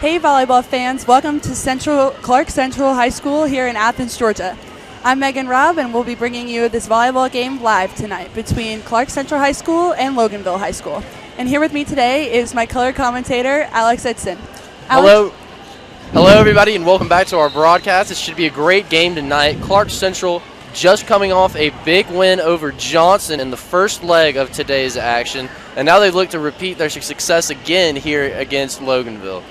Hey volleyball fans, welcome to Clarke Central High School here in Athens, Georgia. I'm Megan Robb and we'll be bringing you this volleyball game live tonight between Clarke Central High School and Loganville High School. And here with me today is my color commentator, Alex Edson. Hello everybody and welcome back to our broadcast. It should be a great game tonight. Clarke Central just coming off a big win over Johnson in the first leg of today's action. And now they look to repeat their success again here against Loganville.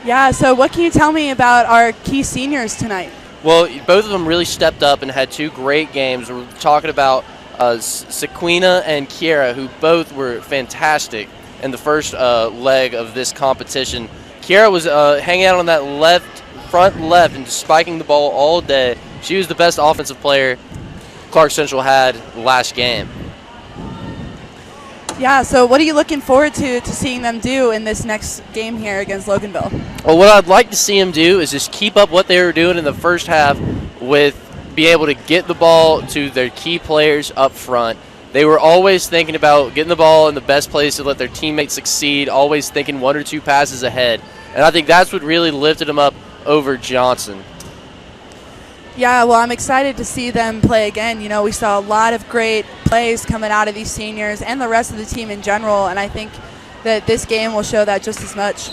Yeah, so what can you tell me about our key seniors tonight? Well, both of them really stepped up and had two great games. We're talking about Sequina and Kiera, who both were fantastic in the first leg of this competition. Kiera was hanging out on that front left and spiking the ball all day. She was the best offensive player Clarke Central had last game. Yeah, so what are you looking forward to seeing them do in this next game here against Loganville? Well, what I'd like to see them do is just keep up what they were doing in the first half with be able to get the ball to their key players up front. They were always thinking about getting the ball in the best place to let their teammates succeed, always thinking one or two passes ahead. And I think that's what really lifted them up over Johnson. Yeah, well, I'm excited to see them play again. You know, we saw a lot of great plays coming out of these seniors and the rest of the team in general, and I think that this game will show that just as much.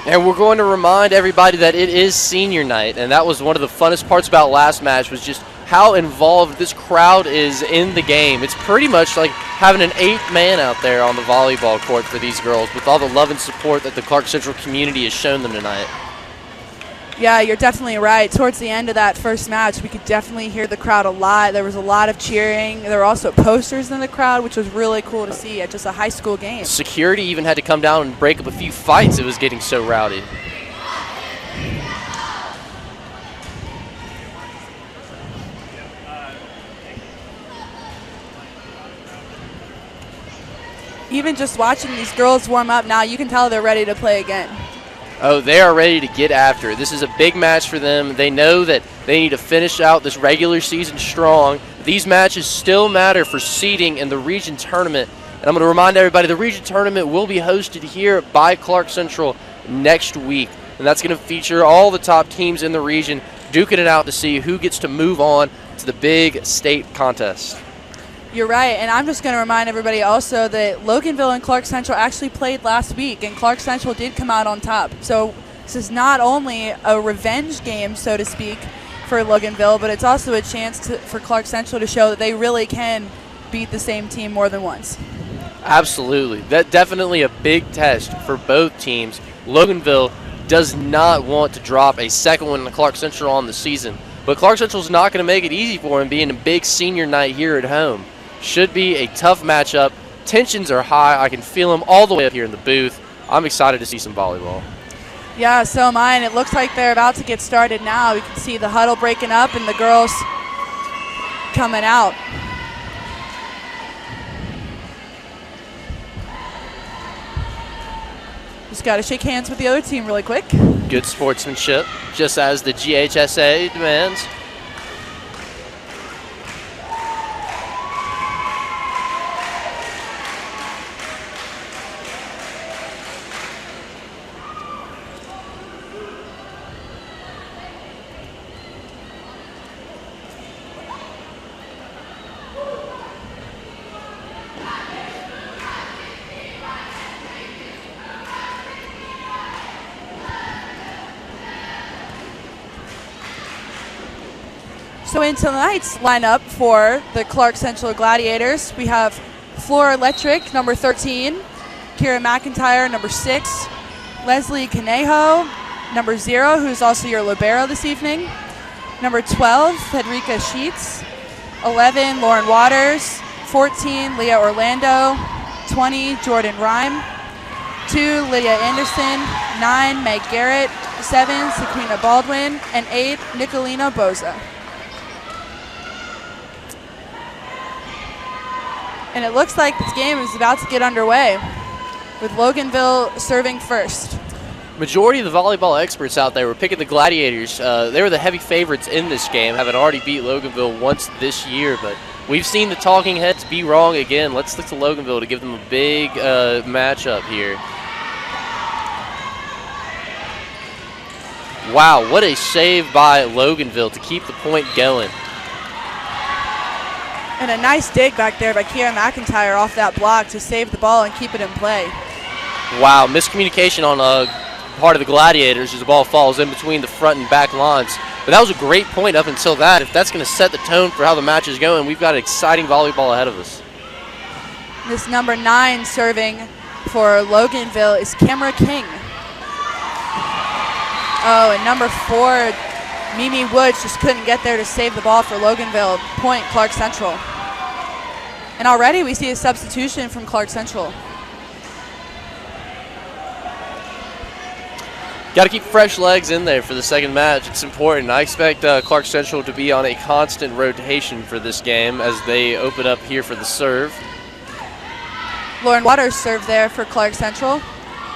And we're going to remind everybody that it is senior night, and that was one of the funnest parts about last match was just how involved this crowd is in the game. It's pretty much like having an 8th man out there on the volleyball court for these girls with all the love and support that the Clarke Central community has shown them tonight. Yeah, you're definitely right. Towards the end of that first match, we could definitely hear the crowd a lot. There was a lot of cheering. There were also posters in the crowd, which was really cool to see at just a high school game. Security even had to come down and break up a few fights. It was getting so rowdy. Even just watching these girls warm up now, you can tell they're ready to play again. Oh, they are ready to get after it. This is a big match for them. They know that they need to finish out this regular season strong. These matches still matter for seeding in the region tournament. And I'm going to remind everybody the region tournament will be hosted here by Clarke Central next week. And that's going to feature all the top teams in the region duking it out to see who gets to move on to the big state contest. You're right, and I'm just going to remind everybody also that Loganville and Clarke Central actually played last week, and Clarke Central did come out on top. So this is not only a revenge game, so to speak, for Loganville, but it's also a chance for Clarke Central to show that they really can beat the same team more than once. Absolutely. That's definitely a big test for both teams. Loganville does not want to drop a second one to Clarke Central on the season, but Clarke Central is not going to make it easy for them being a big senior night here at home. Should be a tough matchup. Tensions are high. I can feel them all the way up here in the booth. I'm excited to see some volleyball. Yeah, so am I, and it looks like they're about to get started now. You can see the huddle breaking up and the girls coming out. Just got to shake hands with the other team really quick. Good sportsmanship, just as the GHSA demands. So in tonight's lineup for the Clarke Central Gladiators, we have Flora Electric, number 13, Kira McIntyre, number 6, Leslie Conejo, number 0, who's also your libero this evening, number 12, Federica Sheets, 11, Lauren Waters, 14, Leah Orlando, 20, Jordan Rhyme, 2, Lydia Anderson, 9, Meg Garrett, 7, Sequina Baldwin, and 8, Nicolina Boza. And it looks like this game is about to get underway with Loganville serving first. Majority of the volleyball experts out there were picking the Gladiators. They were the heavy favorites in this game, having already beat Loganville once this year, but We've seen the talking heads be wrong again. Let's look to Loganville to give them a big matchup here. Wow, what a save by Loganville to keep the point going. And a nice dig back there by Kira McIntyre off that block to save the ball and keep it in play. Wow, miscommunication on part of the Gladiators as the ball falls in between the front and back lines. But that was a great point up until that. If that's going to set the tone for how the match is going, we've got exciting volleyball ahead of us. This number 9 serving for Loganville is Camera King. Oh, and number 4, Mimi Woods just couldn't get there to save the ball for Loganville. Point, Clarke Central. And already we see a substitution from Clarke Central. Got to keep fresh legs in there for the second match. It's important. I expect Clarke Central to be on a constant rotation for this game as they open up here for the serve. Lauren Waters served there for Clarke Central.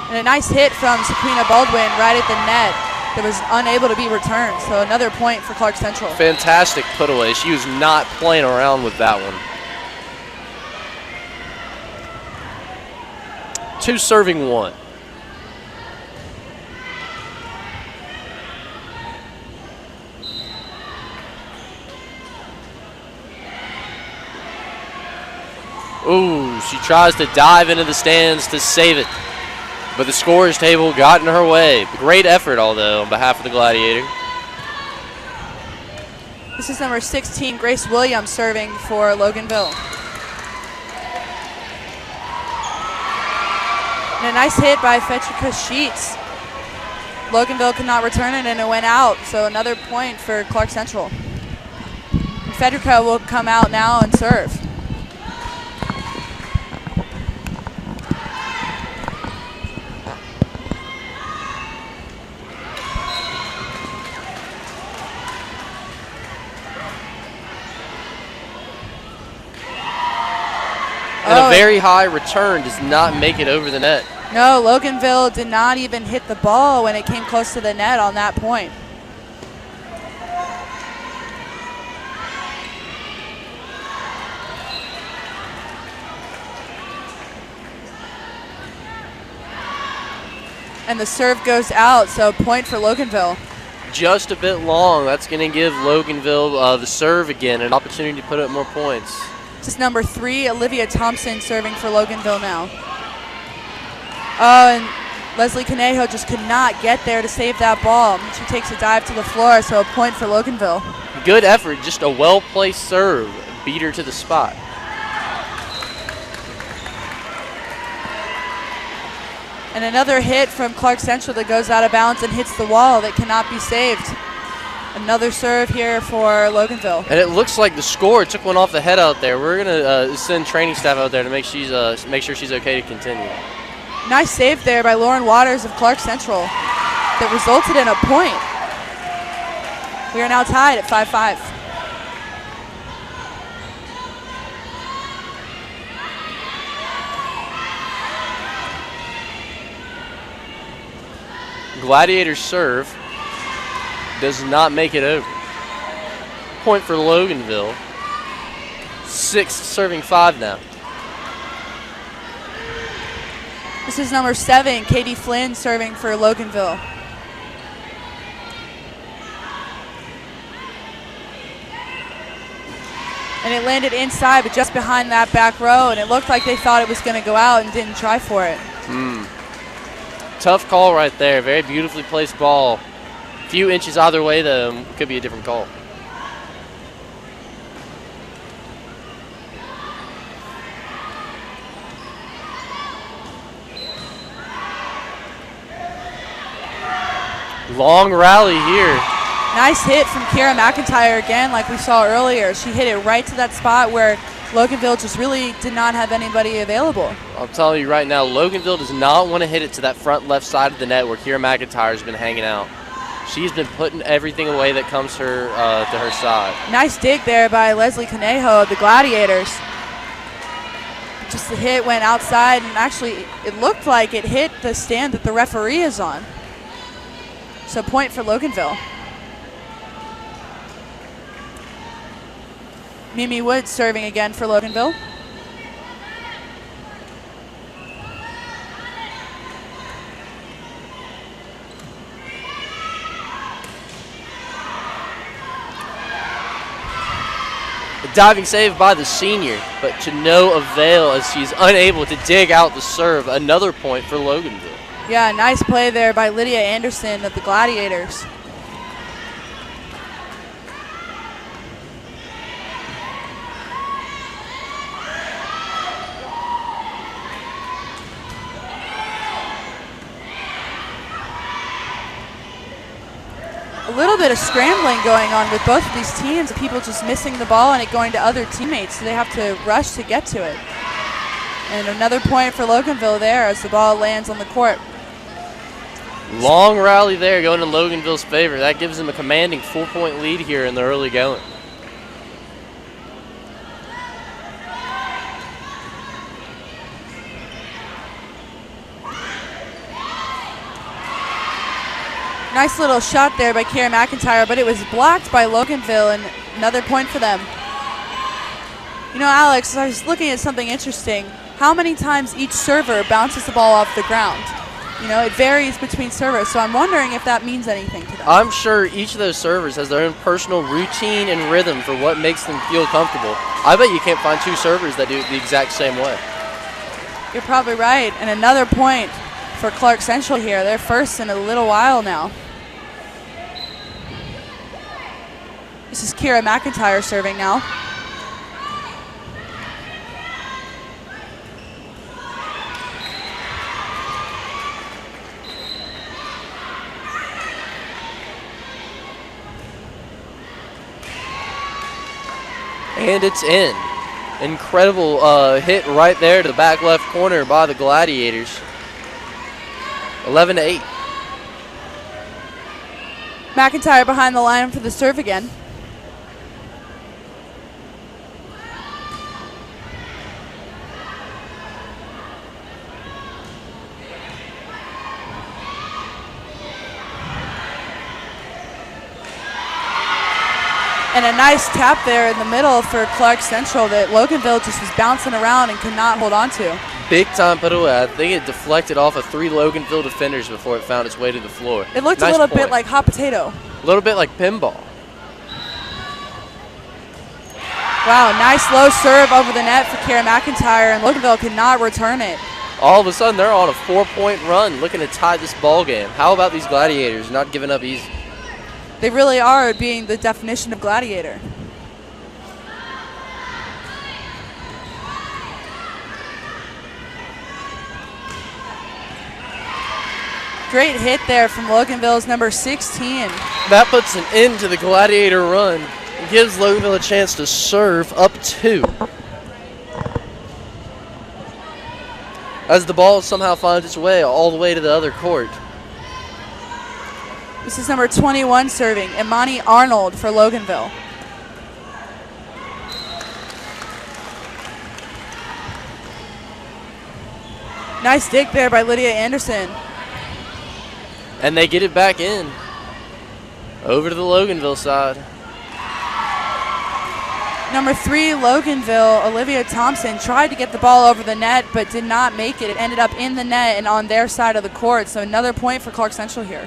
And a nice hit from Sabrina Baldwin right at the net that was unable to be returned. So another point for Clarke Central. Fantastic put away. She was not playing around with that one. 2 serving 1. Ooh, she tries to dive into the stands to save it. But the scorer's table got in her way. Great effort, although, on behalf of the Gladiator. This is number 16, Grace Williams, serving for Loganville. And a nice hit by Fetrika Sheets. Loganville could not return it, and it went out. So another point for Clarke Central. And Fetrika will come out now and serve. And a very high return does not make it over the net. No, Loganville did not even hit the ball when it came close to the net on that point. And the serve goes out, so point for Loganville. Just a bit long. That's going to give Loganville the serve again, an opportunity to put up more points. This is number 3, Olivia Thompson, serving for Loganville now. Oh, and Leslie Conejo just could not get there to save that ball. She takes a dive to the floor, so a point for Loganville. Good effort, just a well-placed serve. Beat her to the spot. And another hit from Clarke Central that goes out of bounds and hits the wall that cannot be saved. Another serve here for Loganville. And it looks like the scorer took one off the head out there. We're going to send training staff out there to make sure she's okay to continue. Nice save there by Lauren Waters of Clarke Central that resulted in a point. We are now tied at 5-5. Gladiator's serve does not make it over. Point for Loganville. 6 serving 5 now. This is number 7, Katie Flynn, serving for Loganville. And it landed inside, but just behind that back row, and it looked like they thought it was going to go out and didn't try for it. Tough call right there. Very beautifully placed ball. A few inches either way, though, could be a different call. Long rally here. Nice hit from Kira McIntyre again, like we saw earlier. She hit it right to that spot where Loganville just really did not have anybody available. I'm telling you right now, Loganville does not want to hit it to that front left side of the net where Kira McIntyre has been hanging out. She's been putting everything away that comes to her side. Nice dig there by Leslie Conejo of the Gladiators. Just the hit went outside, and actually it looked like it hit the stand that the referee is on. So point for Loganville. Mimi Woods serving again for Loganville. A diving save by the senior, but to no avail as she's unable to dig out the serve. Another point for Loganville. Yeah, nice play there by Lydia Anderson of the Gladiators. A little bit of scrambling going on with both of these teams. People just missing the ball and it going to other teammates, so they have to rush to get to it. And another point for Loganville there as the ball lands on the court. Long rally there going in Loganville's favor. That gives them a commanding 4-point lead here in the early going. Nice little shot there by Kara McIntyre, but it was blocked by Loganville, and another point for them. You know, Alex, I was looking at something interesting. How many times each server bounces the ball off the ground? You know, it varies between servers, so I'm wondering if that means anything to them. I'm sure each of those servers has their own personal routine and rhythm for what makes them feel comfortable. I bet you can't find two servers that do it the exact same way. You're probably right, and another point for Clarke Central here. They're first in a little while now. This is Kira McIntyre serving now. And it's in. Incredible hit right there to the back left corner by the Gladiators. 11-8. McIntyre behind the line for the serve again. And a nice tap there in the middle for Clarke Central that Loganville just was bouncing around and could not hold on to. Big time put away. I think it deflected off of 3 Loganville defenders before it found its way to the floor. It looked nice a little point. bit like hot potato. A little bit like pinball. Wow, nice low serve over the net for Kara McIntyre, and Loganville could not return it. All of a sudden, they're on a 4-point run looking to tie this ball game. How about these Gladiators not giving up easy? They really are being the definition of gladiator. Great hit there from Loganville's number 16. That puts an end to the Gladiator run and gives Loganville a chance to serve up 2. As the ball somehow finds its way all the way to the other court. This is number 21 serving, Imani Arnold for Loganville. Nice dig there by Lydia Anderson. And they get it back in. Over to the Loganville side. Number 3, Loganville, Olivia Thompson, tried to get the ball over the net but did not make it. It ended up in the net and on their side of the court, so another point for Clarke Central here.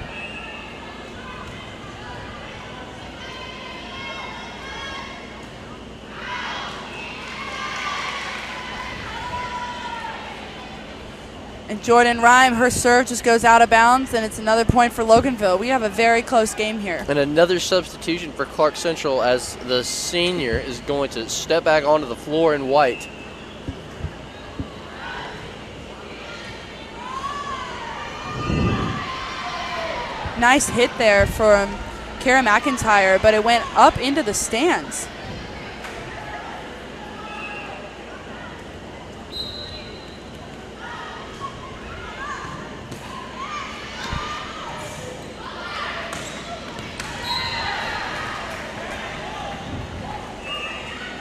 And Jordan Rhyme, her serve just goes out of bounds, and it's another point for Loganville. We have a very close game here. And another substitution for Clarke Central as the senior is going to step back onto the floor in white. Nice hit there from Kara McIntyre, but it went up into the stands.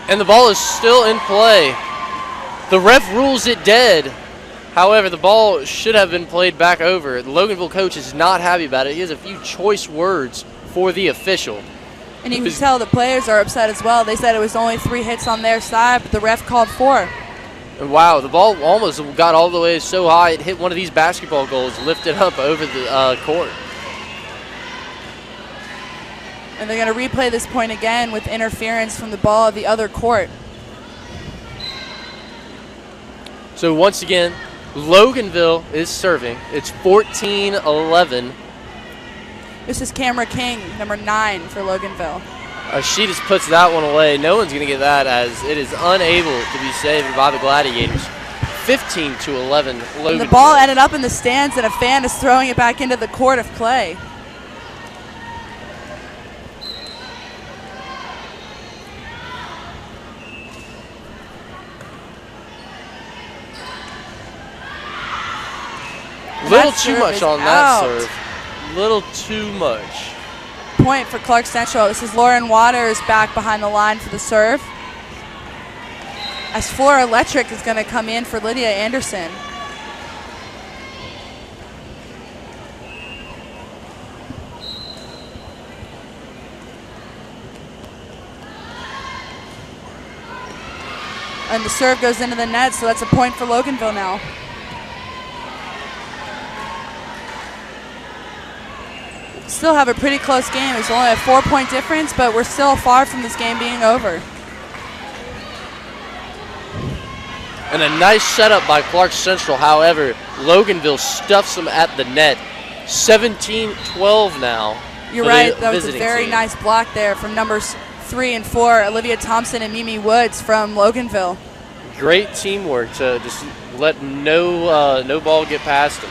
And the ball is still in play. The ref rules it dead. However, the ball should have been played back over. The Loganville coach is not happy about it. He has a few choice words for the official. And you can tell the players are upset as well. They said it was only 3 hits on their side, but the ref called 4. And wow, the ball almost got all the way so high it hit one of these basketball goals, lifted up over the court. And they're going to replay this point again with interference from the ball of the other court. So once again, Loganville is serving. It's 14-11. This is Camera King, number 9 for Loganville. She just puts that one away. No one's going to get that as it is unable to be saved by the Gladiators. 15-11, Loganville. And the ball ended up in the stands, and a fan is throwing it back into the court of play. Little too much on that serve. Little too much. Point for Clarke Central. This is Lauren Waters back behind the line for the serve. As Flora Electric is going to come in for Lydia Anderson. And the serve goes into the net, so that's a point for Loganville now. Still have a pretty close game. It's only a 4-point difference, but we're still far from this game being over. And a nice setup by Clarke Central. However, Loganville stuffs them at the net. 17-12 now. You're right. That was a very nice block there from numbers 3 and 4, Olivia Thompson and Mimi Woods from Loganville. Great teamwork to just let no ball get past them.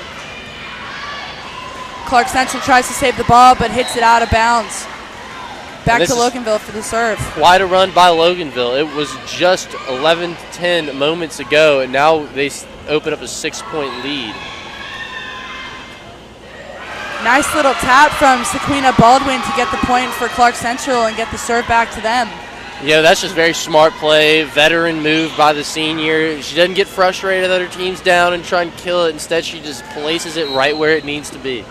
Clarke Central tries to save the ball, but hits it out of bounds. Back to Loganville for the serve. Quite a run by Loganville. It was just 11-10 moments ago, and now they open up a 6-point lead. Nice little tap from Sequina Baldwin to get the point for Clarke Central and get the serve back to them. Yeah, that's just very smart play. Veteran move by the senior. She doesn't get frustrated that her team's down and try and kill it. Instead, she just places it right where it needs to be.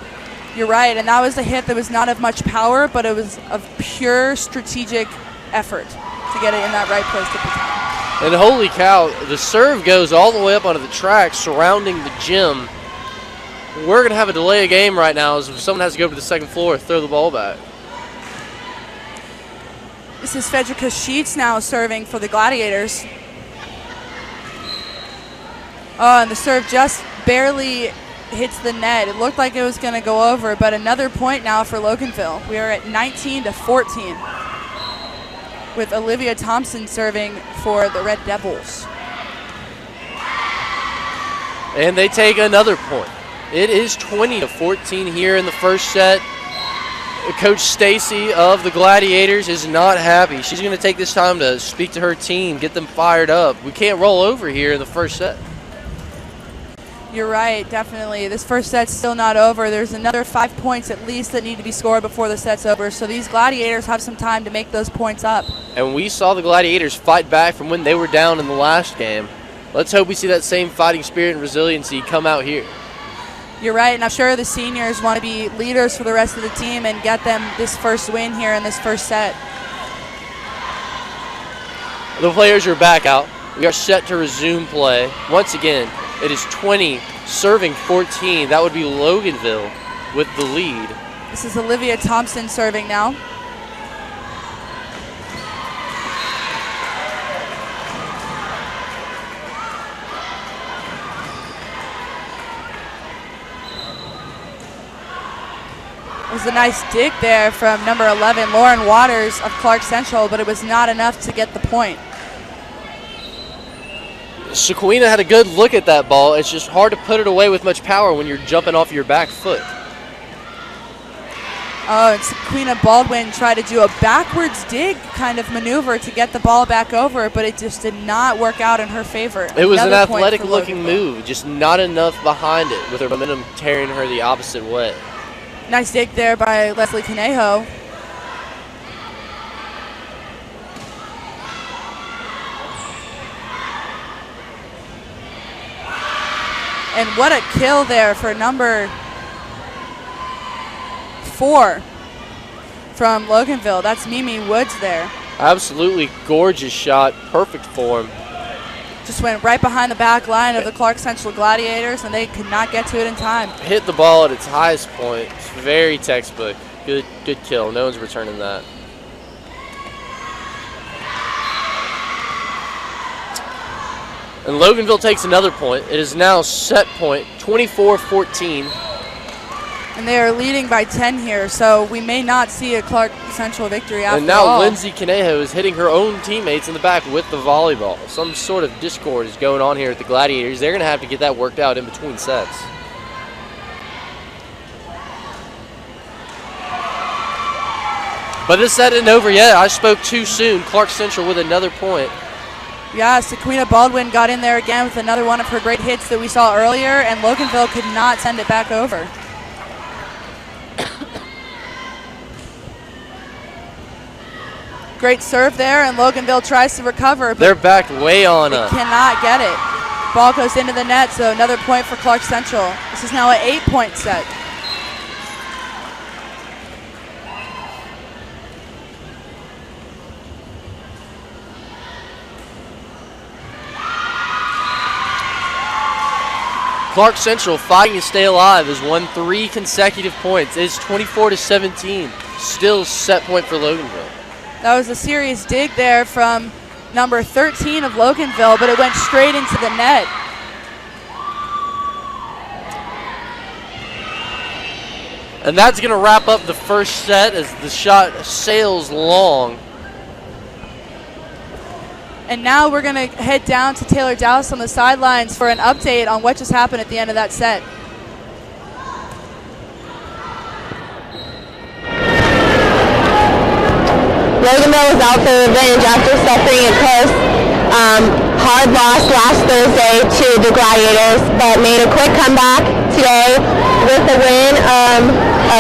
You're right, and that was a hit that was not of much power, but it was of pure strategic effort to get it in that right place at the time. And holy cow, the serve goes all the way up onto the track surrounding the gym. We're going to have a delay of game right now as someone has to go to the second floor and throw the ball back. This is Federica Sheets now serving for the Gladiators. Oh, and the serve just barely hits the net. It looked like it was going to go over, but another point now for Loganville. We are at 19-14 with Olivia Thompson serving for the Red Devils. And they take another point. It is 20-14 here in the first set. Coach Stacy of the Gladiators is not happy. She's going to take this time to speak to her team, get them fired up. We can't roll over here in the first set. You're right, definitely. This first set's still not over. There's another 5 points at least that need to be scored before the set's over. So these Gladiators have some time to make those points up. And we saw the Gladiators fight back from when they were down in the last game. Let's hope we see that same fighting spirit and resiliency come out here. You're right, and I'm sure the seniors want to be leaders for the rest of the team and get them this first win here in this first set. The players are back out. We are set to resume play. Once again, it is 20 serving 14. That would be Loganville with the lead. This is Olivia Thompson serving now. It was a nice dig there from number 11, Lauren Waters of Clarke Central, but it was not enough to get the point. Sequina had a good look at that ball. It's just hard to put it away with much power when you're jumping off your back foot. Oh, and Sequina Baldwin tried to do a backwards dig kind of maneuver to get the ball back over, but it just did not work out in her favor. It was an athletic-looking move, just not enough behind it with her momentum tearing her the opposite way. Nice dig there by Leslie Conejo. And what a kill there for number 4 from Loganville. That's Mimi Woods there. Absolutely gorgeous shot, perfect form. Just went right behind the back line of the Clarke Central Gladiators, and they could not get to it in time. Hit the ball at its highest point. It's very textbook. Good kill. No one's returning that. And Loganville takes another point. It is now set point, 24-14. And they are leading by 10 here, so we may not see a Clarke Central victory after all. And now Lindsay Conejo is hitting her own teammates in the back with the volleyball. Some sort of discord is going on here at the Gladiators. They're going to have to get that worked out in between sets. But this set isn't over yet. I spoke too soon. Clarke Central with another point. Yeah, Sequina Baldwin got in there again with another one of her great hits that we saw earlier, and Loganville could not send it back over. Great serve there, and Loganville tries to recover. But they're backed way on up. Cannot get it. Ball goes into the net, so another point for Clarke Central. This is now an 8-point set. Clarke Central fighting to stay alive has won 3 consecutive points. It is 24-17. Still set point for Loganville. That was a serious dig there from number 13 of Loganville, but it went straight into the net. And that's going to wrap up the first set as the shot sails long. And now we're going to head down to Taylor Dowse on the sidelines for an update on what just happened at the end of that set. Loganville was out for revenge after suffering a close, hard loss last Thursday to the Gladiators, but made a quick comeback today with a win of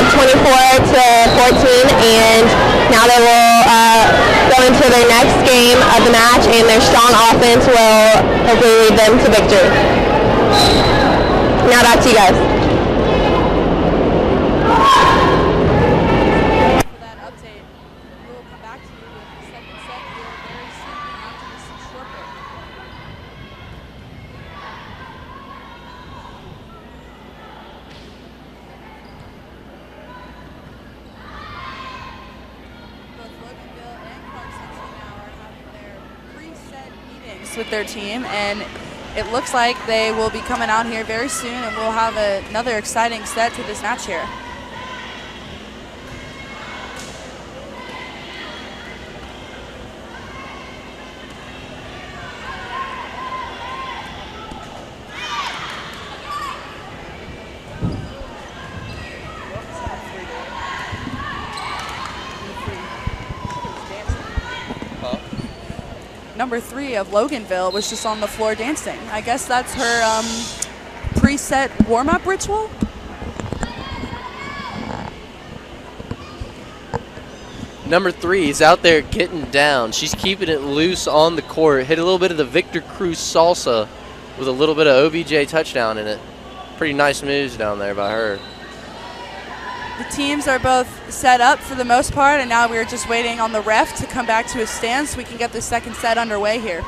24-14, and now they will go into their next game of the match, and their strong offense will hopefully lead them to victory. Now back to you guys. With their team, and it looks like they will be coming out here very soon, and we'll have another exciting set to this match here. Number 3 of Loganville was just on the floor dancing. I guess that's her preset warm-up ritual. Number 3 is out there getting down. She's keeping it loose on the court. Hit a little bit of the Victor Cruz salsa with a little bit of OBJ touchdown in it. Pretty nice moves down there by her. The teams are both set up for the most part, and now we're just waiting on the ref to come back to his stand so we can get the second set underway here.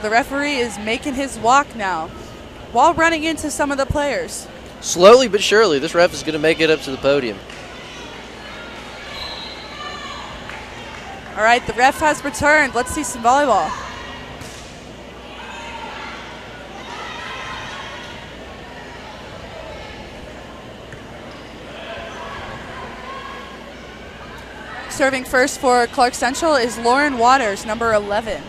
The referee is making his walk now while running into some of the players. Slowly but surely, this ref is going to make it up to the podium. All right, the ref has returned. Let's see some volleyball. Serving first for Clarke Central is Lauren Waters, number 11.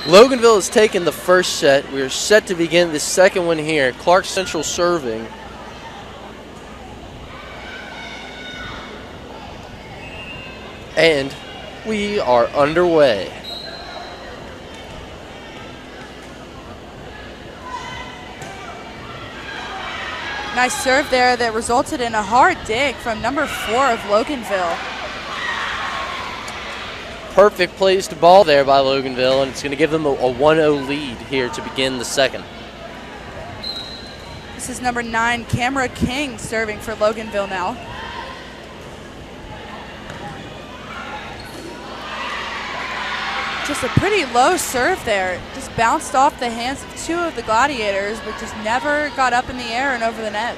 Loganville has taken the first set. We are set to begin the second one here. Clarke Central serving. And we are underway. Nice serve there that resulted in a hard dig from number 4 of Loganville. perfect place to ball there by Loganville, and it's going to give them a 1-0 lead here to begin the second. This is number 9, Camera King, serving for Loganville now. Just a pretty low serve there. Just bounced off the hands of 2 of the Gladiators, but just never got up in the air and over the net.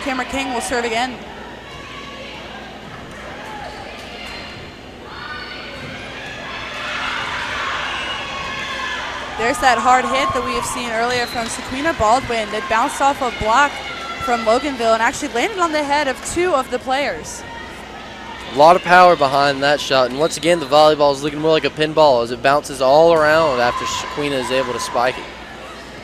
Camera King will serve again. There's that hard hit that we have seen earlier from Sequina Baldwin that bounced off a block from Loganville and actually landed on the head of 2 of the players. A lot of power behind that shot, and once again the volleyball is looking more like a pinball as it bounces all around after Sequina is able to spike it.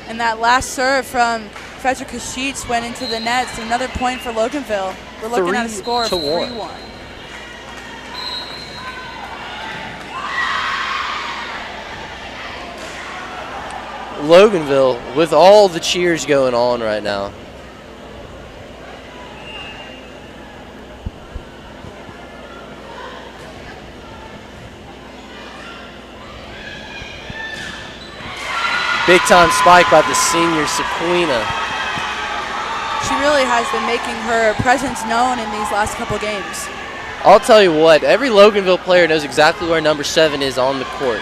And that last serve from Frederick Sheets went into the net, so another point for Loganville. We're looking at a score of 3-1. Loganville with all the cheers going on right now. Big time spike by the senior Sequina. She really has been making her presence known in these last couple games. I'll tell you what, every Loganville player knows exactly where number 7 is on the court.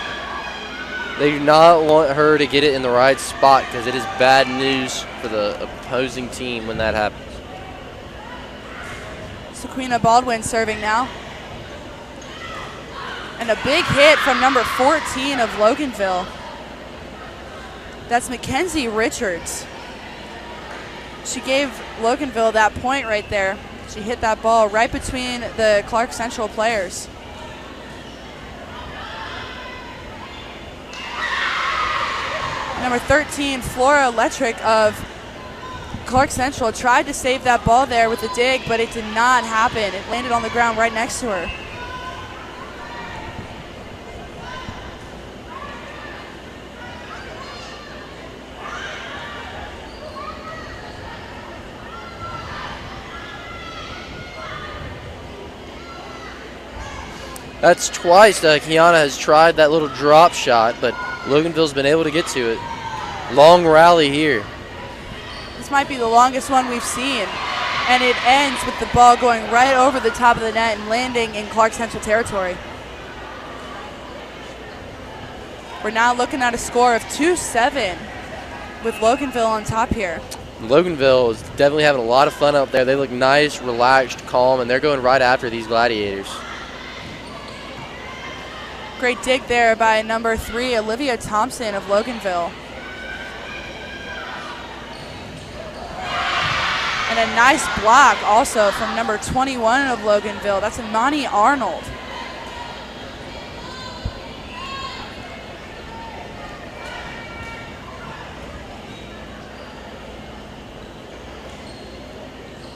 They do not want her to get it in the right spot because it is bad news for the opposing team when that happens. Sequina Baldwin serving now. And a big hit from number 14 of Loganville. That's Mackenzie Richards. She gave Loganville that point right there. She hit that ball right between the Clarke Central players. Number 13, Flora Electric of Clarke Central tried to save that ball there with a dig, but it did not happen. It landed on the ground right next to her. That's twice Kiana has tried that little drop shot, but Loganville's been able to get to it. Long rally here. This might be the longest one we've seen. And it ends with the ball going right over the top of the net and landing in Clarke Central territory. We're now looking at a score of 2-7 with Loganville on top here. Loganville is definitely having a lot of fun out there. They look nice, relaxed, calm, and they're going right after these Gladiators. Great dig there by number 3, Olivia Thompson of Loganville. And a nice block also from number 21 of Loganville. That's Imani Arnold.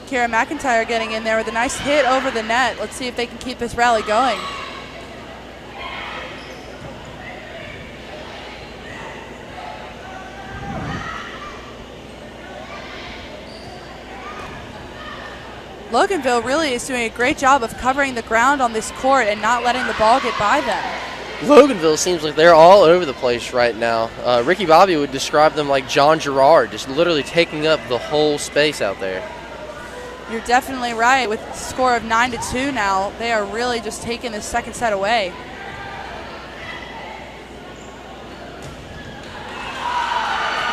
Kara McIntyre getting in there with a nice hit over the net. Let's see if they can keep this rally going. Loganville really is doing a great job of covering the ground on this court and not letting the ball get by them. Loganville seems like they're all over the place right now. Ricky Bobby would describe them like John Gerard, just literally taking up the whole space out there. You're definitely right. With a score of 9-2 now, they are really just taking the second set away.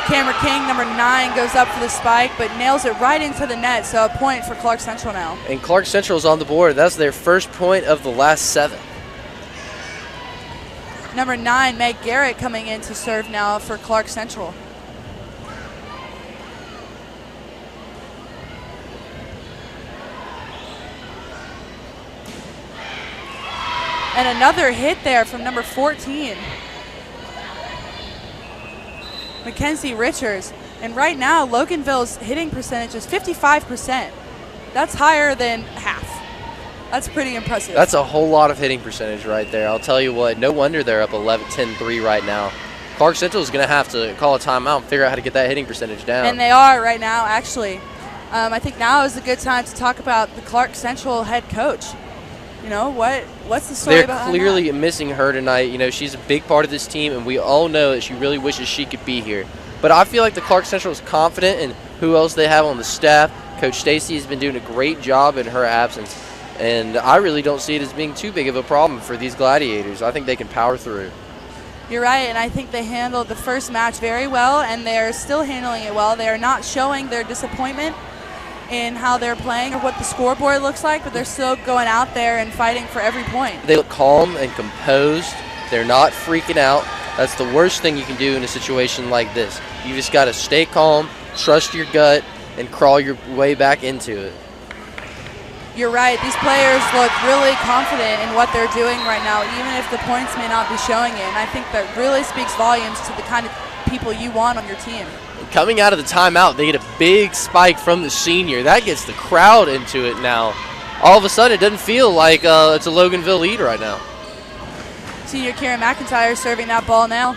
Camera King, number 9, goes up for the spike, but nails it right into the net, so a point for Clarke Central now. And Clarke Central is on the board. That's their first point of the last 7. Number 9, Meg Garrett, coming in to serve now for Clarke Central. And another hit there from number 14. Mackenzie Richards. And right now, Loganville's hitting percentage is 55%. That's higher than half. That's pretty impressive. That's a whole lot of hitting percentage right there. I'll tell you what, no wonder they're up 10-3 right now. Clarke Central is going to have to call a timeout and figure out how to get that hitting percentage down. And they are right now, actually. I think now is a good time to talk about the Clarke Central head coach. You know, what's the story They're behind clearly that? missing her tonight. You know, she's a big part of this team, and we all know that she really wishes she could be here. But I feel like the Clarke Central is confident in who else they have on the staff. Coach Stacy has been doing a great job in her absence, and I really don't see it as being too big of a problem for these Gladiators. I think they can power through. You're right, and I think they handled the first match very well, and they're still handling it well. They are not showing their disappointment in how they're playing or what the scoreboard looks like, but they're still going out there and fighting for every point. They look calm and composed. They're not freaking out. That's the worst thing you can do in a situation like this. You just got to stay calm, trust your gut, and crawl your way back into it. You're right. These players look really confident in what they're doing right now, even if the points may not be showing it. And I think that really speaks volumes to the kind of people you want on your team. Coming out of the timeout, they get a big spike from the senior. That gets the crowd into it now. All of a sudden, it doesn't feel like it's a Loganville lead right now. Senior Karen McIntyre serving that ball now.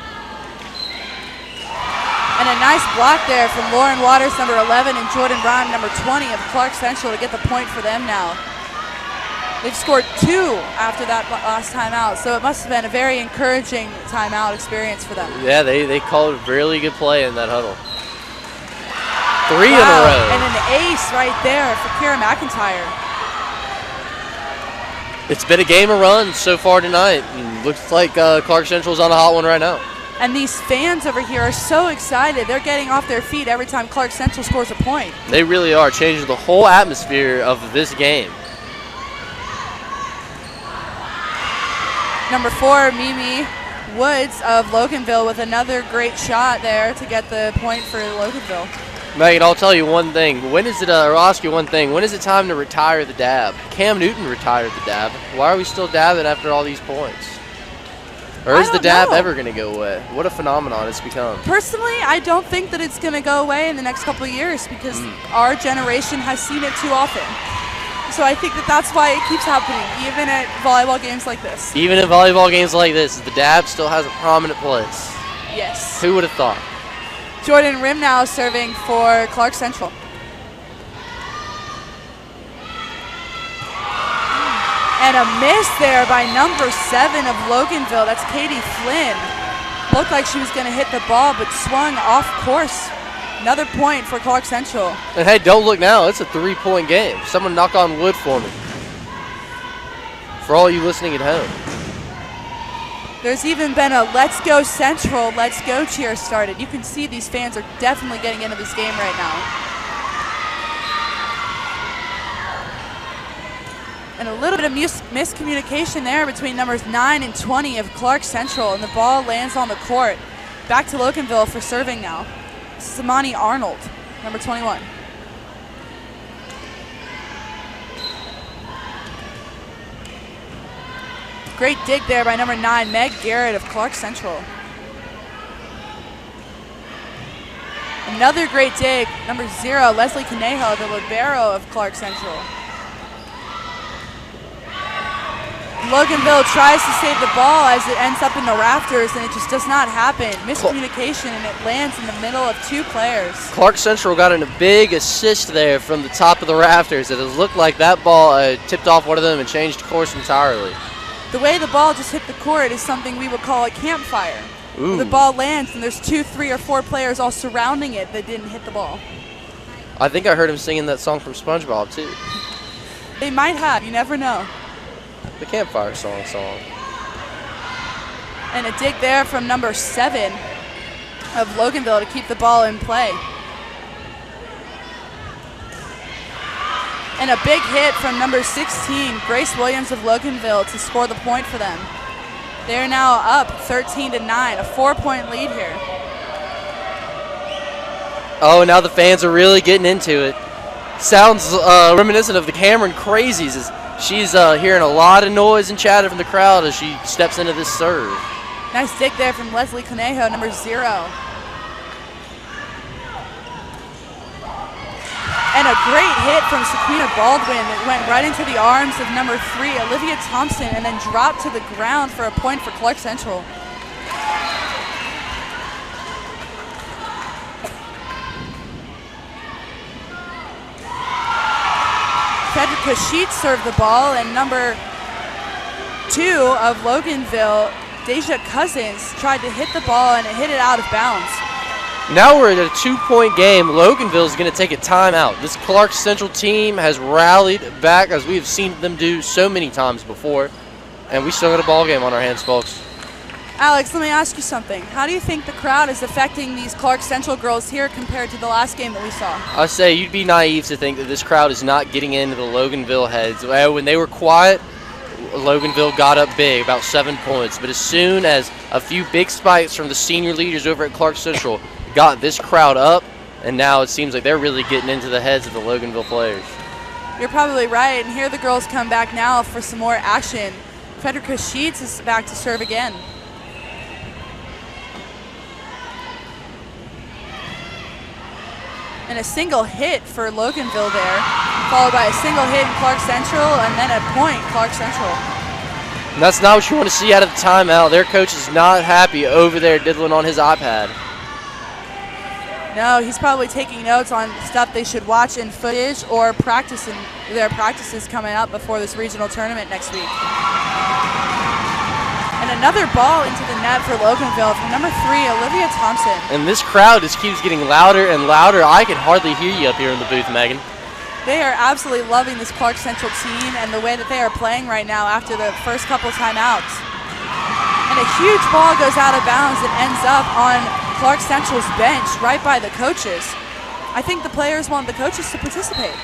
And a nice block there from Lauren Waters, number 11, and Jordan Rhyme, number 20 of Clarke Central to get the point for them now. They've scored 2 after that last timeout, so it must have been a very encouraging timeout experience for them. Yeah, they called a really good play in that huddle. 3 in a row. And an ace right there for Karen McIntyre. It's been a game of runs so far tonight. And looks like Clarke Central's on a hot one right now. And these fans over here are so excited. They're getting off their feet every time Clarke Central scores a point. They really are changing the whole atmosphere of this game. Number 4, Mimi Woods of Loganville with another great shot there to get the point for Loganville. Megan, I'll tell you one thing. When is it, or I'll ask you one thing. When is it time to retire the dab? Cam Newton retired the dab. Why are we still dabbing after all these points? Or is the dab ever going to go away? What a phenomenon it's become. Personally, I don't think that it's going to go away in the next couple of years because our generation has seen it too often. So I think that that's why it keeps happening, even at volleyball games like this. Even in volleyball games like this, the dab still has a prominent place. Yes. Who would have thought? Jordan Rim now serving for Clarke Central. And a miss there by number 7 of Loganville. That's Katie Flynn. Looked like she was going to hit the ball, but swung off course. Another point for Clarke Central. And hey, don't look now. It's a 3-point game. Someone knock on wood for me. For all you listening at home. There's even been a Let's Go Central, Let's Go cheer started. You can see these fans are definitely getting into this game right now. And a little bit of miscommunication there between numbers 9 and 20 of Clarke Central, and the ball lands on the court. Back to Loganville for serving now. This is Amani Arnold, number 21. Great dig there by number 9, Meg Garrett of Clarke Central. Another great dig, number 0, Leslie Conejo, the libero of Clarke Central. Loganville tries to save the ball as it ends up in the rafters, and it just does not happen. Miscommunication, and it lands in the middle of 2 players. Clarke Central got in a big assist there from the top of the rafters. It looked like that ball tipped off one of them and changed course entirely. The way the ball just hit the court is something we would call a campfire. Ooh. The ball lands, and there's 2, 3, or 4 players all surrounding it that didn't hit the ball. I think I heard him singing that song from SpongeBob, too. They might have. You never know. The campfire song. And a dig there from number 7 of Loganville to keep the ball in play. And a big hit from number 16, Grace Williams of Loganville, to score the point for them. They're now up 13-9, a 4-point lead here. Oh, now the fans are really getting into it. Sounds reminiscent of the Cameron Crazies. She's hearing a lot of noise and chatter from the crowd as she steps into this serve. Nice dig there from Leslie Conejo, number 0. And a great hit from Sequina Baldwin that went right into the arms of number 3, Olivia Thompson, and then dropped to the ground for a point for Clarke Central. Federica Sheets served the ball, and number 2 of Loganville, Deja Cousins, tried to hit the ball and it hit it out of bounds. Now we're at a 2-point game. Loganville is going to take a timeout. This Clarke Central team has rallied back as we have seen them do so many times before, and we still got a ball game on our hands, folks. Alex, let me ask you something. How do you think the crowd is affecting these Clarke Central girls here compared to the last game that we saw? I say you'd be naive to think that this crowd is not getting into the Loganville heads. When they were quiet, Loganville got up big, about 7 points. But as soon as a few big spikes from the senior leaders over at Clarke Central got this crowd up, and now it seems like they're really getting into the heads of the Loganville players. You're probably right, and here the girls come back now for some more action. Frederica Sheets is back to serve again. And a single hit for Loganville there, followed by a single hit in Clarke Central, and then a point, Clarke Central. And that's not what you want to see out of the timeout. Their coach is not happy over there diddling on his iPad. No, he's probably taking notes on stuff they should watch in footage or practice in their practices coming up before this regional tournament next week. And another ball into the net for Loganville from number 3, Olivia Thompson. And this crowd just keeps getting louder and louder. I can hardly hear you up here in the booth, Megan. They are absolutely loving this Clarke Central team and the way that they are playing right now after the first couple timeouts. And a huge ball goes out of bounds and ends up on Clarke Central's bench right by the coaches. I think the players want the coaches to participate.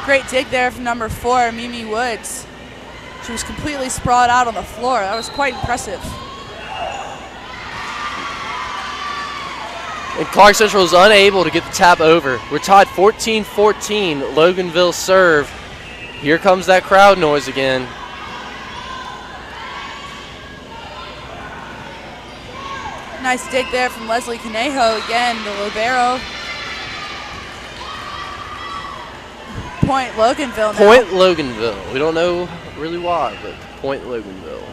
Great dig there from number 4, Mimi Woods. She was completely sprawled out on the floor. That was quite impressive. And Clarke Central is unable to get the tap over. We're tied 14-14. Loganville serve. Here comes that crowd noise again. Nice dig there from Leslie Conejo again, the libero. Point Loganville now. Point Loganville. We don't know really why, but point Loganville.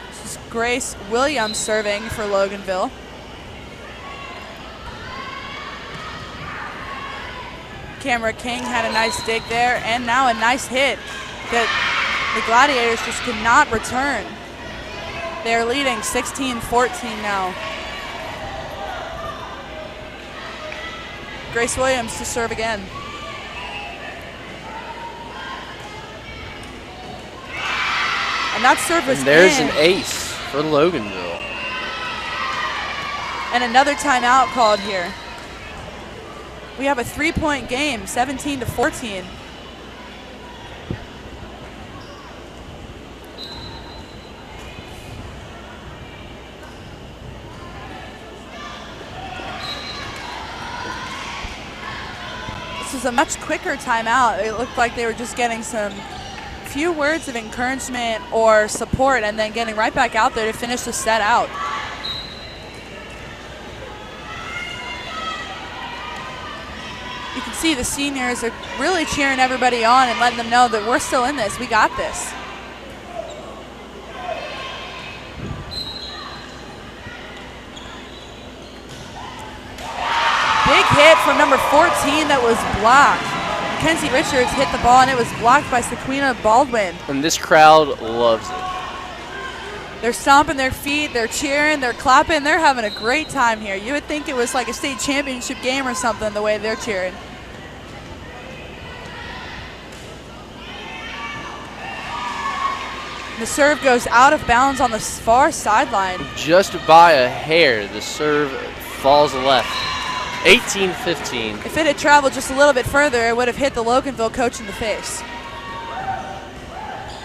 This is Grace Williams serving for Loganville. Camera King had a nice dig there, and now a nice hit that the Gladiators just could not return. They're leading 16-14 now. Grace Williams to serve again. And that serve was there's in. an ace for Loganville. And another timeout called here. We have a 3-point game, 17-14. This was a much quicker timeout. It looked like they were just getting some few words of encouragement or support and then getting right back out there to finish the set out. You can see the seniors are really cheering everybody on and letting them know that we're still in this. We got this. Big hit from number 14 that was blocked. Mackenzie Richards hit the ball and it was blocked by Sequina Baldwin. And this crowd loves it. They're stomping their feet, they're cheering, they're clapping, they're having a great time here. You would think it was like a state championship game or something the way they're cheering. The serve goes out of bounds on the far sideline. Just by a hair, the serve falls left. 18-15. If it had traveled just a little bit further, it would have hit the Loganville coach in the face.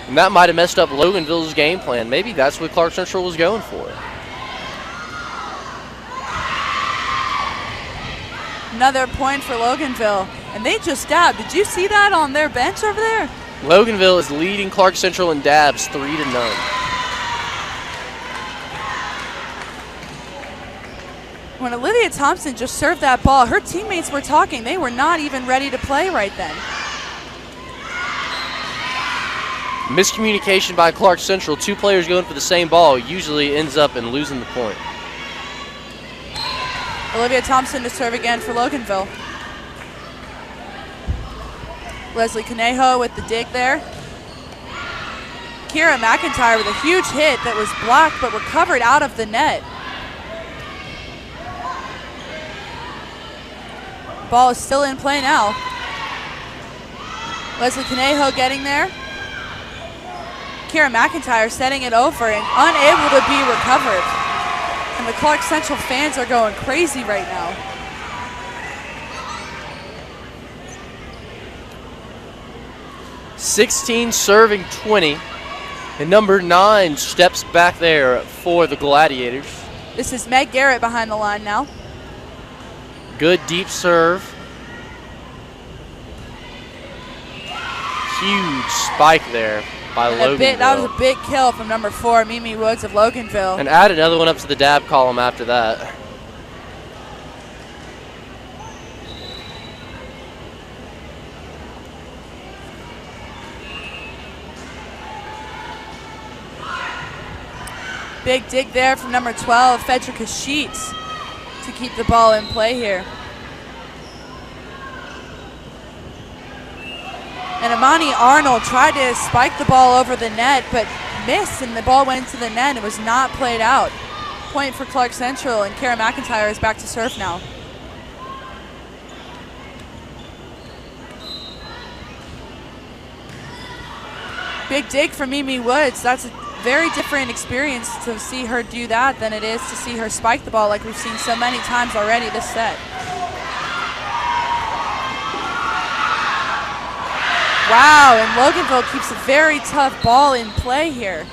And that might have messed up Loganville's game plan. Maybe that's what Clarke Central was going for. Another point for Loganville. And they just dabbed. Did you see that on their bench over there? Loganville is leading Clarke Central in dabs 3-0. When Olivia Thompson just served that ball, her teammates were talking. They were not even ready to play right then. Miscommunication by Clarke Central. Two players going for the same ball usually ends up in losing the point. Olivia Thompson to serve again for Loganville. Leslie Conejo with the dig there. Kira McIntyre with a huge hit that was blocked but recovered out of the net. Ball is still in play now. Leslie Conejo getting there. Kira McIntyre setting it over and unable to be recovered. And the Clarke Central fans are going crazy right now. (16) serving 20. And number 9 steps back there for the Gladiators. This is Meg Garrett behind the line now. Good deep serve. Huge spike there by Loganville. That was a big kill from number 4, Mimi Woods of Loganville. And add another one up to the dab column after that. Big dig there from number 12, Federica Sheets, to keep the ball in play here. And Amani Arnold tried to spike the ball over the net, but missed, and the ball went into the net and was not played out. Point for Clarke Central, and Kara McIntyre is back to serve now. Big dig for Mimi Woods. That's a very different experience to see her do that than it is to see her spike the ball like we've seen so many times already this set. Wow, and Loganville keeps a very tough ball in play here.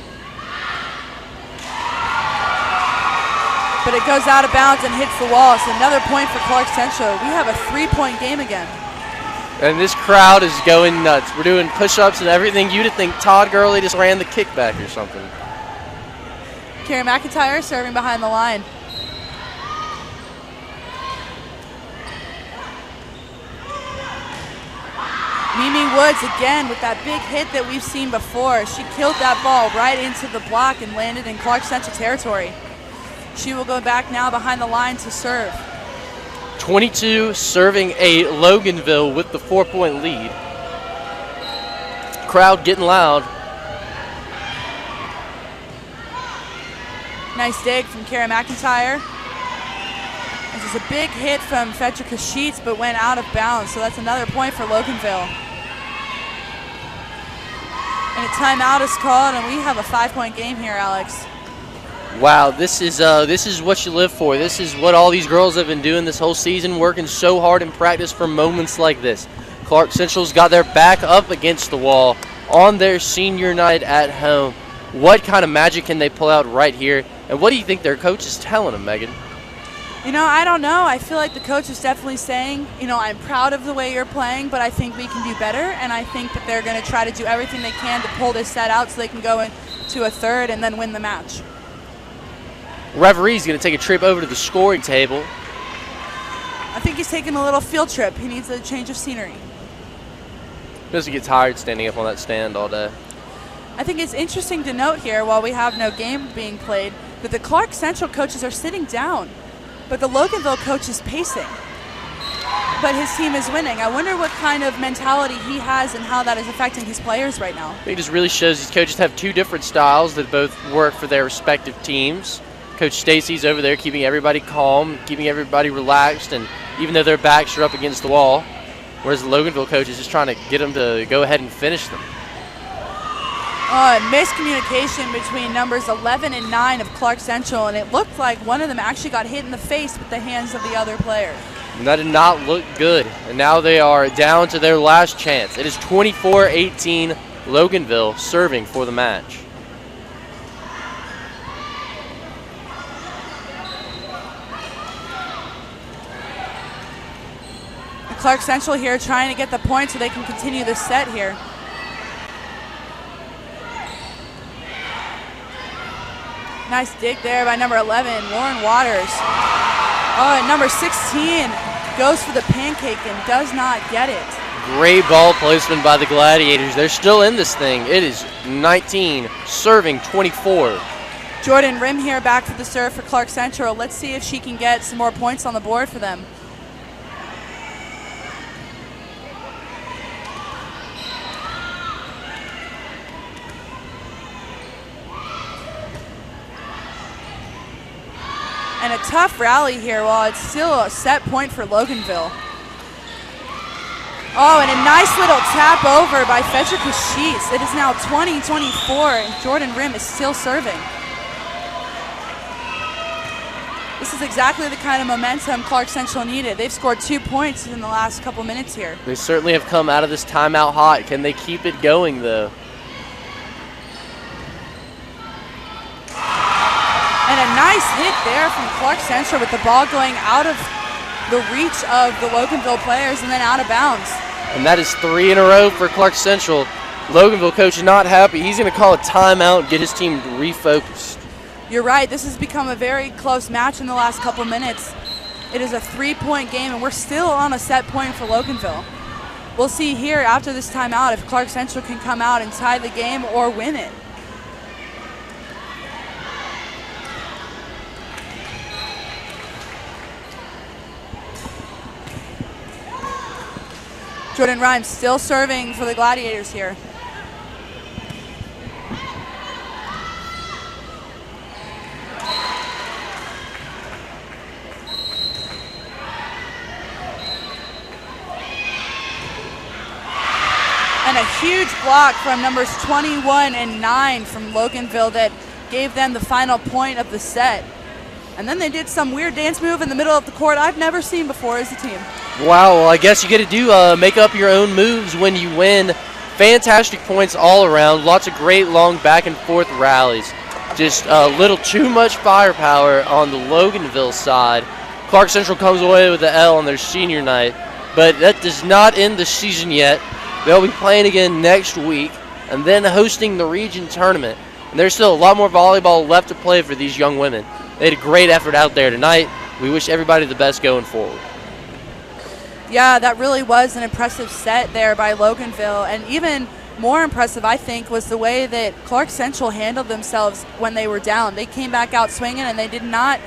But it goes out of bounds and hits the wall, so another point for Clarke Central. We have a 3-point game again. And this crowd is going nuts. We're doing push-ups and everything. You'd think Todd Gurley just ran the kickback or something. Kara McIntyre serving behind the line. Mimi Woods again with that big hit that we've seen before. She killed that ball right into the block and landed in Clarke Central territory. She will go back now behind the line to serve. 22 serving 8, Loganville with the 4-point lead. Crowd getting loud. Nice dig from Kara McIntyre. This is a big hit from Federica Sheets, but went out of bounds, so that's another point for Loganville. And a timeout is called, and we have a 5-point game here, Alex. Wow, this is what you live for. This is what all these girls have been doing this whole season, working so hard in practice for moments like this. Clarke Central's got their back up against the wall on their senior night at home. What kind of magic can they pull out right here? And what do you think their coach is telling them, Megan? You know, I don't know. I feel like the coach is definitely saying, you know, I'm proud of the way you're playing, but I think we can do better, and I think that they're going to try to do everything they can to pull this set out so they can go into a third and then win the match. Referee's going to take a trip over to the scoring table. I think he's taking a little field trip. He needs a change of scenery. Doesn't get tired standing up on that stand all day. I think it's interesting to note here, while we have no game being played, that the Clarke Central coaches are sitting down, but the Loganville coach is pacing. But his team is winning. I wonder what kind of mentality he has and how that is affecting his players right now. I think it just really shows these coaches have two different styles that both work for their respective teams. Coach Stacy's over there keeping everybody calm, keeping everybody relaxed, and even though their backs are up against the wall, whereas the Loganville coach is just trying to get them to go ahead and finish them. Miscommunication between numbers 11 and 9 of Clarke Central, and it looked like one of them actually got hit in the face with the hands of the other player. And that did not look good, and now they are down to their last chance. It is 24-18, Loganville serving for the match. Clarke Central here trying to get the point so they can continue this set here. Nice dig there by number 11, Lauren Waters. Oh, and number 16 goes for the pancake and does not get it. Great ball placement by the Gladiators. They're still in this thing. It is 19, serving 24. Jordan Rim here back for the serve for Clarke Central. Let's see if she can get some more points on the board for them. And a tough rally here while it's still a set point for Loganville. Oh, and a nice little tap over by Fetcher Kashis. It is now 20-24, and Jordan Rim is still serving. This is exactly the kind of momentum Clarke Central needed. They've scored 2 points in the last couple minutes here. They certainly have come out of this timeout hot. Can they keep it going, though? And a nice hit there from Clarke Central with the ball going out of the reach of the Loganville players and then out of bounds. And that is 3 in a row for Clarke Central. Loganville coach is not happy. He's going to call a timeout and get his team refocused. You're right. This has become a very close match in the last couple minutes. It is a 3-point game, and we're still on a set point for Loganville. We'll see here after this timeout if Clarke Central can come out and tie the game or win it. Jordan Rhymes still serving for the Gladiators here. And a huge block from numbers 21 and 9 from Loganville that gave them the final point of the set. And then they did some weird dance move in the middle of the court I've never seen before as a team. Wow, well, I guess you get to do make up your own moves when you win. Fantastic points all around. Lots of great long back and forth rallies. Just a little too much firepower on the Loganville side. Clarke Central comes away with the L on their senior night, but that does not end the season yet. They'll be playing again next week and then hosting the region tournament. And there's still a lot more volleyball left to play for these young women. They had a great effort out there tonight. We wish everybody the best going forward. Yeah, that really was an impressive set there by Loganville. And even more impressive, I think, was the way that Clarke Central handled themselves when they were down. They came back out swinging, and they did not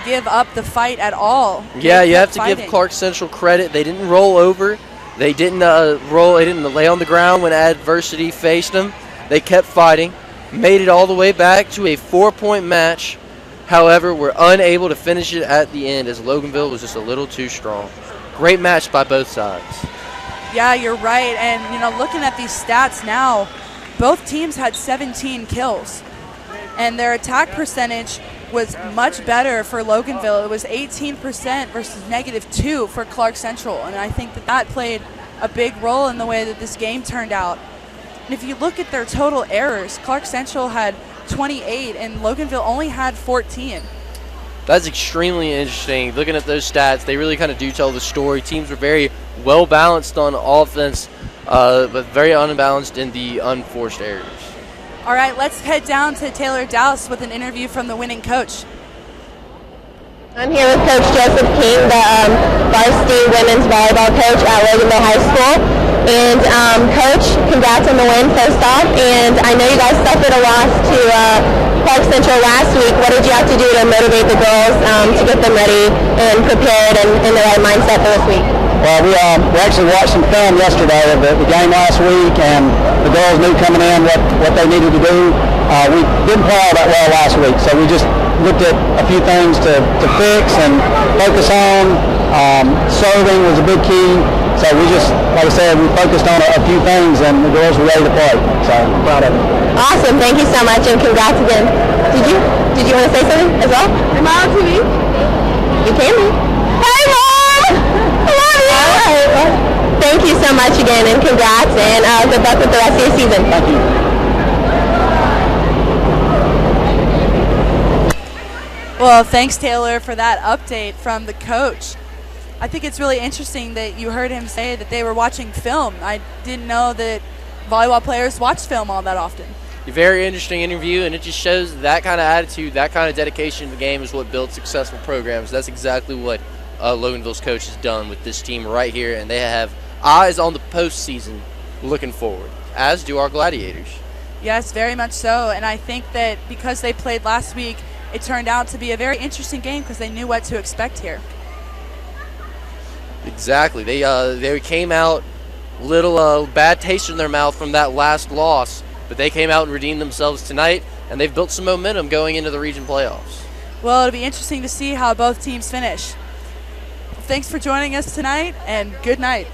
give up the fight at all. Yeah, you have to give Clarke Central credit. They didn't roll over. They didn't roll. They didn't lay on the ground when adversity faced them. They kept fighting, made it all the way back to a 4-point match. However, were unable to finish it at the end as Loganville was just a little too strong. Great match by both sides. Yeah, you're right. And, you know, looking at these stats now, both teams had 17 kills. And their attack percentage was much better for Loganville. It was 18% versus -2 for Clarke Central. And I think that that played a big role in the way that this game turned out. And if you look at their total errors, Clarke Central had 28 and Loganville only had 14. That's extremely interesting. Looking at those stats, they really kind of do tell the story. Teams were very well balanced on offense, but very unbalanced in the unforced errors. All right, let's head down to Taylor Dowse with an interview from the winning coach. I'm here with Coach Joseph King, the varsity women's volleyball coach at Loganville High School. And Coach, congrats on the win first off. And I know you guys suffered a loss to Clarke Central last week. What did you have to do to motivate the girls to get them ready and prepared and in the right mindset for this week? Well, we actually watched some film yesterday of the game last week, and the girls knew coming in what they needed to do. We didn't play all that well last week, so we just looked at a few things to fix and focus on. Serving was a big key, so we just, like I said, we focused on a few things, and the girls were ready to play. So I'm proud of it. Awesome, thank you so much, and congrats again. Did you want to say something as well? Am I on TV? You can be. Hey, Mom! I love you! All right, well, thank you so much again, and congrats, and good luck with the rest of your season. Thank you. Well, thanks, Taylor, for that update from the coach. I think it's really interesting that you heard him say that they were watching film. I didn't know that volleyball players watch film all that often. A very interesting interview, and it just shows that kind of attitude, that kind of dedication to the game is what builds successful programs. That's exactly what Loganville's coach has done with this team right here, and they have eyes on the postseason looking forward, as do our Gladiators. Yes, very much so, and I think that because they played last week, it turned out to be a very interesting game because they knew what to expect here. Exactly. They came out little bad taste in their mouth from that last loss, but they came out and redeemed themselves tonight, and they've built some momentum going into the region playoffs. Well, it'll be interesting to see how both teams finish. Thanks for joining us tonight, and good night.